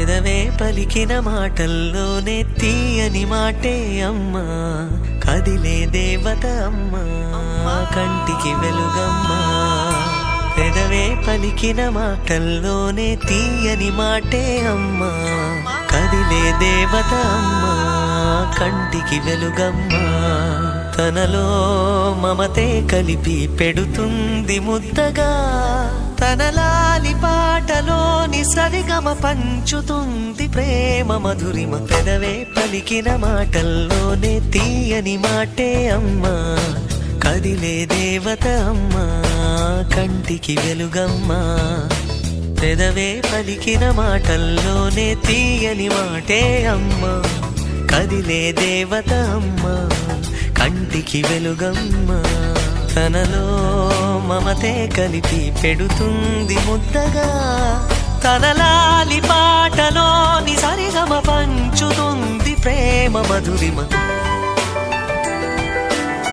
పెదవే పలికిన మాటల్లోనే తీయని మాటే అమ్మా, కదిలే దేవత అమ్మా, కంటికి వెలుగమ్మా. పెదవే పలికిన మాటల్లోనే తీయని మాటే అమ్మా, కదిలే దేవత అమ్మా, కంటికి వెలుగమ్మా. తనలో మమతే కలిపి పెడుతుంది ముద్దగా, తన లాలి పాటలోని సరిగమ పంచుతుంది ప్రేమ మధురిమ. పెదవే పలికిన మాటల్లోనే తీయని మాటే అమ్మా, కదిలే దేవత అమ్మా, కంటికి వెలుగమ్మా. పెదవే పలికిన మాటల్లోనే తీయని మాటే అమ్మా, కదిలే దేవత అమ్మా, కంటికి వెలుగమ్మా. తనలో మమతే కలిపి పెడుతుంది ముద్దగా, తన లాలి పాటలోని సరిగమ పంచుతుంది ప్రేమ మధురిమ.